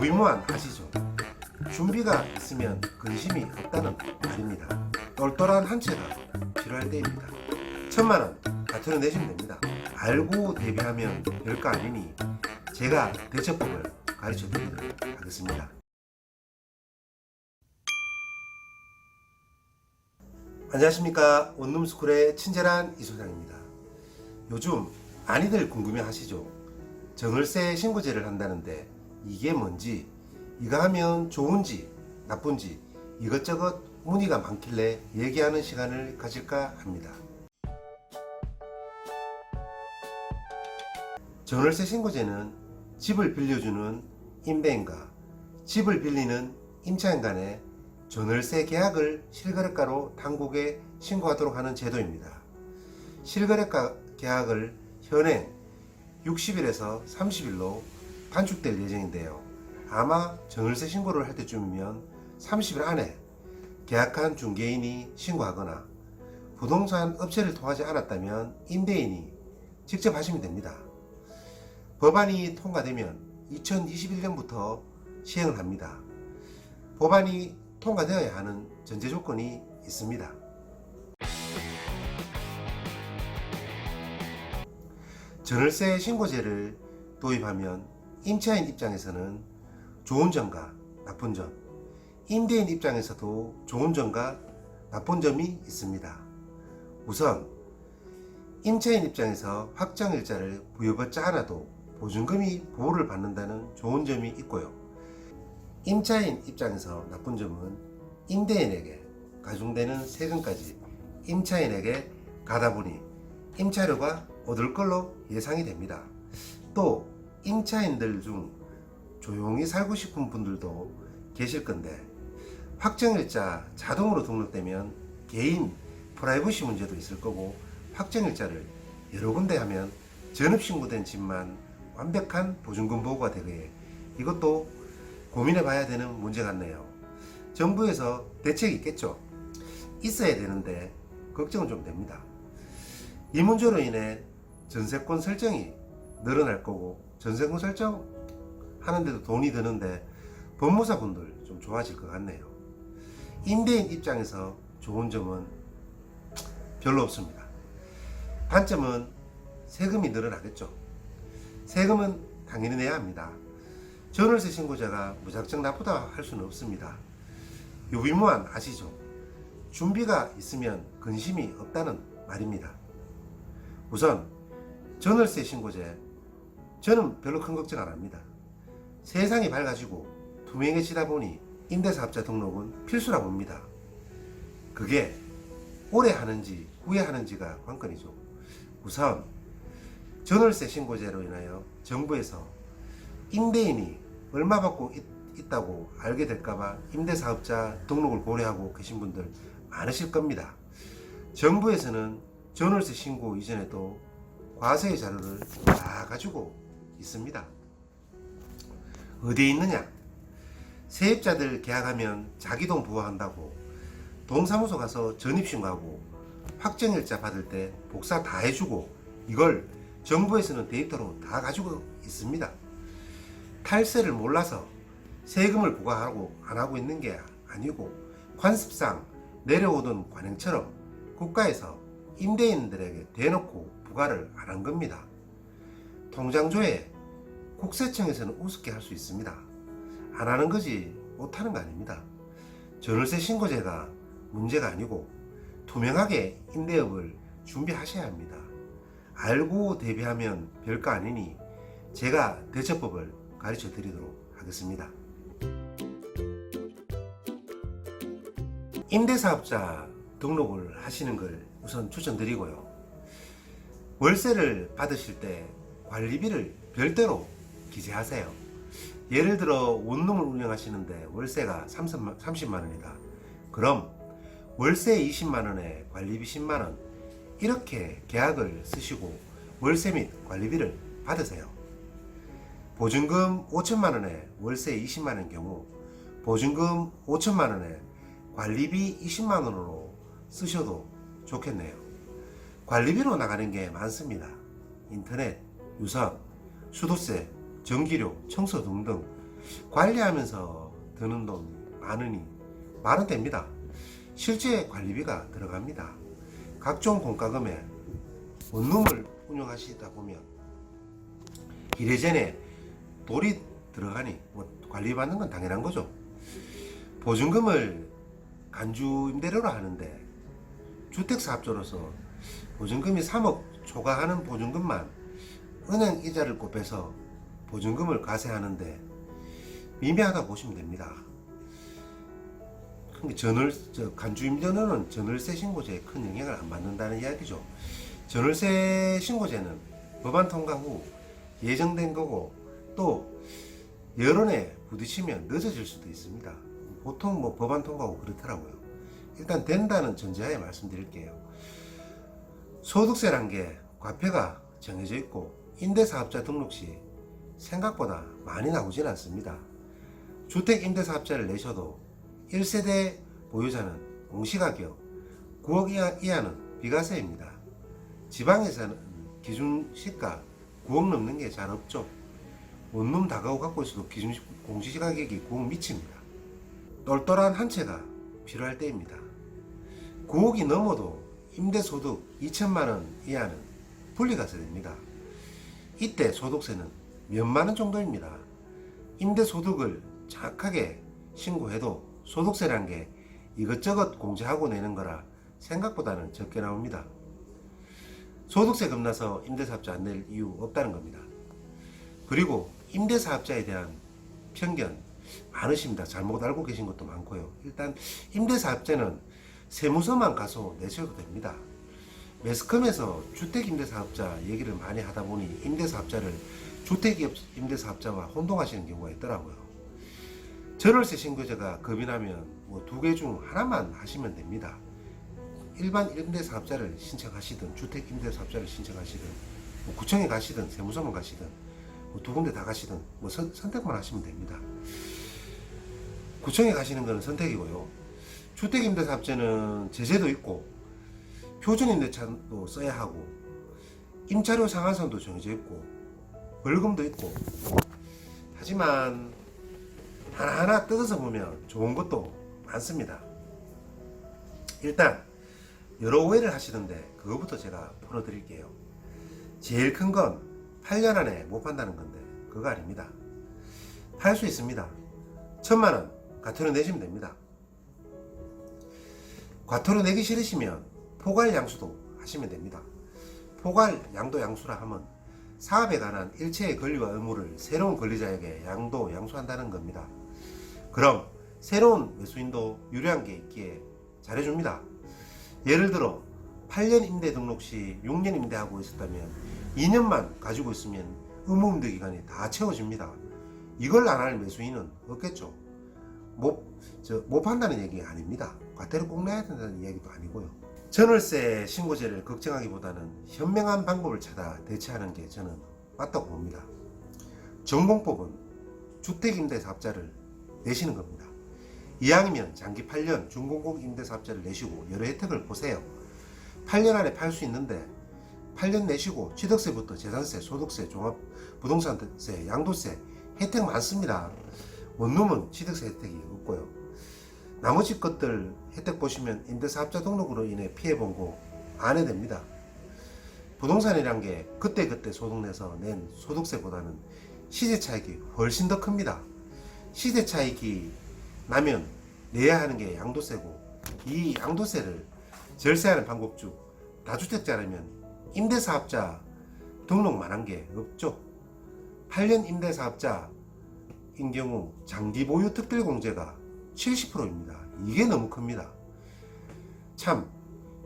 유비무환 아시죠? 준비가 있으면 근심이 없다는 말입니다. 똘똘한 한 채가 필요할 때입니다. 1000만원 가처로 내시면 됩니다. 알고 대비하면 별거 아니니 제가 대처법을 가르쳐 드리도록 하겠습니다. 안녕하십니까, 원룸스쿨의 친절한 이소장입니다. 요즘 많이들 궁금해 하시죠? 정월세 신고제를 한다는데 이게 뭔지, 이거 하면 좋은지 나쁜지 이것저것 문의가 많길래 얘기하는 시간을 가질까 합니다. 정월세 신고제는 집을 빌려주는 임대인과 집을 빌리는 임차인 간의 전월세 계약을 실거래가로 당국에 신고하도록 하는 제도입니다. 실거래가 계약을 현행 60일에서 30일로 단축될 예정인데요. 아마 전월세 신고를 할 때쯤이면 30일 안에 계약한 중개인이 신고하거나 부동산 업체를 통하지 않았다면 임대인이 직접 하시면 됩니다. 법안이 통과되면 2021년부터 시행을 합니다. 법안이 통과되어야 하는 전제 조건이 있습니다. 전월세 신고제를 도입하면 임차인 입장에서는 좋은 점과 나쁜 점, 임대인 입장에서도 좋은 점과 나쁜 점이 있습니다. 우선 임차인 입장에서 확정일자를 부여받지 않아도 보증금이 보호를 받는다는 좋은 점이 있고요. 임차인 입장에서 나쁜 점은 임대인에게 가중되는 세금까지 임차인에게 가다 보니 임차료가 얻을 걸로 예상이 됩니다. 또 임차인들 중 조용히 살고 싶은 분들도 계실 건데 확정일자 자동으로 등록되면 개인 프라이버시 문제도 있을 거고, 확정일자를 여러 군데 하면 전입신고된 집만 완벽한 보증금 보호가 되기에 이것도 고민해 봐야 되는 문제 같네요. 정부에서 대책이 있겠죠. 있어야 되는데 걱정은 좀 됩니다. 이 문제로 인해 전세권 설정이 늘어날 거고, 전세권 설정 하는데도 돈이 드는데 법무사분들 좀 좋아질 것 같네요. 임대인 입장에서 좋은 점은 별로 없습니다. 단점은 세금이 늘어나겠죠. 세금은 당연히 내야 합니다. 전월세 신고자가 무작정 나쁘다 할 수는 없습니다. 유비무환 아시죠? 준비가 있으면 근심이 없다는 말입니다. 우선 전월세 신고제, 저는 별로 큰 걱정 안 합니다. 세상이 밝아지고 투명해지다 보니 임대사업자 등록은 필수라 봅니다. 그게 올해 하는지 후에 하는지가 관건이죠. 우선 전월세 신고제로 인하여 정부에서 임대인이 얼마 받고 있다고 알게 될까봐 임대사업자 등록을 고려하고 계신 분들 많으실 겁니다. 정부에서는 전월세 신고 이전에도 과세의 자료를 다 가지고 있습니다. 어디에 있느냐? 세입자들 계약하면 자기 돈 부과한다고 동사무소 가서 전입신고하고 확정일자 받을 때 복사 다 해주고, 이걸 정부에서는 데이터로 다 가지고 있습니다. 탈세를 몰라서 세금을 부과하고 안 하고 있는 게 아니고, 관습상 내려오던 관행처럼 국가에서 임대인들에게 대놓고 부과를 안 한 겁니다. 통장조회 국세청에서는 우습게 할 수 있습니다. 안 하는 거지 못하는 거 아닙니다. 전월세 신고제가 문제가 아니고 투명하게 임대업을 준비하셔야 합니다. 알고 대비하면 별거 아니니 제가 대처법을 가르쳐 드리도록 하겠습니다. 임대사업자 등록을 하시는 걸 우선 추천드리고요. 월세를 받으실 때 관리비를 별도로 기재하세요. 예를 들어 원룸을 운영하시는데 월세가 30만원이다. 그럼 월세 20만원에 관리비 10만원, 이렇게 계약을 쓰시고 월세 및 관리비를 받으세요. 보증금 5천만원에 월세 20만원 경우 보증금 5천만원에 관리비 20만원으로 쓰셔도 좋겠네요. 관리비로 나가는 게 많습니다. 인터넷, 유선, 수도세, 전기료, 청소 등등 관리하면서 드는 돈이 많으니 말은 됩니다. 실제 관리비가 들어갑니다. 각종 공과금에 원룸을 운영하시다 보면 이래저래 돌이 들어가니 관리받는 건 당연한 거죠. 보증금을 간주 임대료로 하는데 주택사업자로서 보증금이 3억 초과하는 보증금만 은행 이자를 곱해서 보증금을 과세하는데 미미하다 보시면 됩니다. 간주 임대료는 전월세 신고제에 큰 영향을 안 받는다는 이야기죠. 전월세 신고제는 법안 통과 후 예정된 거고 또 여론에 부딪히면 늦어질 수도 있습니다. 보통 법안 통과 후 그렇더라고요. 일단 된다는 전제하에 말씀드릴게요. 소득세란 게 과표가 정해져 있고 임대사업자 등록 시 생각보다 많이 나오진 않습니다. 주택 임대사업자를 내셔도 1세대 보유자는 공시가격 9억 이하는 비과세입니다. 지방에서는 기준 시가 9억 넘는 게 잘 없죠. 원룸 다가구 갖고 있어도 기준 공시가격이 9억 미칩니다. 똘똘한 한 채가 필요할 때입니다. 9억이 넘어도 임대소득 2천만원 이하는 분리과세 됩니다. 이때 소득세는 몇만원 정도입니다. 임대소득을 정확하게 신고해도 소득세란 게 이것저것 공제하고 내는 거라 생각보다는 적게 나옵니다. 소득세 겁나서 임대사업자 안 낼 이유 없다는 겁니다. 그리고 임대사업자에 대한 편견 많으십니다. 잘못 알고 계신 것도 많고요. 일단 임대사업자는 세무서만 가서 내셔도 됩니다. 매스컴에서 주택임대사업자 얘기를 많이 하다 보니 임대사업자를 주택임대사업자와 혼동하시는 경우가 있더라고요. 전월세 신고제가 겁이 나면 두 개 중 하나만 하시면 됩니다. 일반 임대사업자를 신청하시든 주택임대사업자를 신청하시든 구청에 가시든 세무서만 가시든 두 군데 다 가시든 선택만 하시면 됩니다. 구청에 가시는 것은 선택이고요. 주택임대사업자는 제재도 있고 표준임대차도 써야 하고 임차료 상한선도 정해져 있고 벌금도 있고 하지만 하나하나 뜯어서 보면 좋은 것도 많습니다. 일단 여러 오해를 하시던데 그거부터 제가 풀어드릴게요. 제일 큰 건 8년 안에 못 판다는 건데 그거 아닙니다. 팔 수 있습니다. 1,000만원 과태료 내시면 됩니다. 과태료 내기 싫으시면 포괄 양수도 하시면 됩니다. 포괄 양도 양수라 하면 사업에 관한 일체의 권리와 의무를 새로운 권리자에게 양수한다는 겁니다. 그럼 새로운 매수인도 유리한 게 있기에 잘해줍니다. 예를 들어 8년 임대 등록 시 6년 임대하고 있었다면 2년만 가지고 있으면 의무임대 기간이 다 채워집니다. 이걸 안 할 매수인은 없겠죠. 못 판다는 얘기가 아닙니다. 과태료 꼭 내야 된다는 이야기도 아니고요. 전월세 신고제를 걱정하기보다는 현명한 방법을 찾아 대처하는 게 저는 맞다고 봅니다. 전공법은 주택임대사업자를 내시는 겁니다. 이왕이면 장기 8년 준공공 임대사업자를 내시고 여러 혜택을 보세요. 8년 안에 팔 수 있는데 8년 내시고 취득세부터 재산세, 소득세, 종합부동산세, 양도세 혜택 많습니다. 원룸은 취득세 혜택이 없고요. 나머지 것들 혜택 보시면 임대사업자 등록으로 인해 피해본 거 안 해됩니다. 부동산이란 게 그때그때 소득내서 낸 소득세보다는 시세 차익이 훨씬 더 큽니다. 시세 차익이 나면 내야 하는 게 양도세고 이 양도세를 절세하는 방법 중 다주택자라면 임대사업자 등록만 한 게 없죠. 8년 임대사업자인 경우 장기보유 특별공제가 70%입니다. 이게 너무 큽니다. 참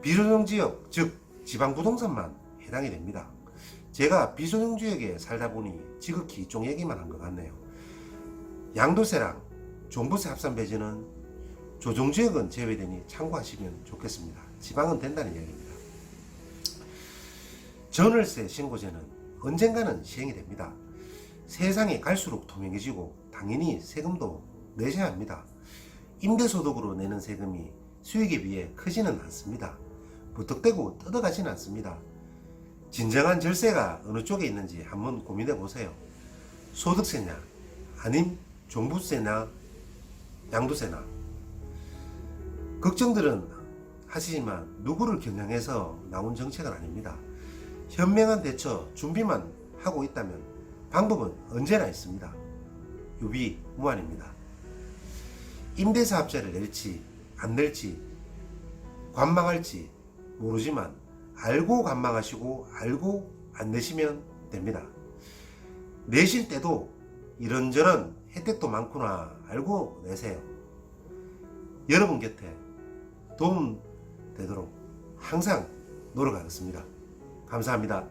비소정지역 즉 지방부동산만 해당이 됩니다. 제가 비소정지역에 살다 보니 지극히 이쪽 얘기만 한 것 같네요. 양도세랑 종부세 합산 배제는 조정지역은 제외되니 참고하시면 좋겠습니다. 지방은 된다는 이야기입니다. 전월세 신고제는 언젠가는 시행이 됩니다. 세상이 갈수록 투명해지고 당연히 세금도 내셔야 합니다. 임대소득으로 내는 세금이 수익에 비해 크지는 않습니다. 무턱대고 뜯어가지는 않습니다. 진정한 절세가 어느 쪽에 있는지 한번 고민해 보세요. 소득세냐 아님 종부세나 양도세나 걱정들은 하시지만 누구를 겨냥해서 나온 정책은 아닙니다. 현명한 대처 준비만 하고 있다면 방법은 언제나 있습니다. 유비무환입니다. 임대사업자를 낼지 안 낼지 관망할지 모르지만 알고 관망하시고 알고 안 내시면 됩니다. 내실 때도 이런저런 혜택도 많구나 알고 내세요. 여러분 곁에 도움 되도록 항상 노력하겠습니다. 감사합니다.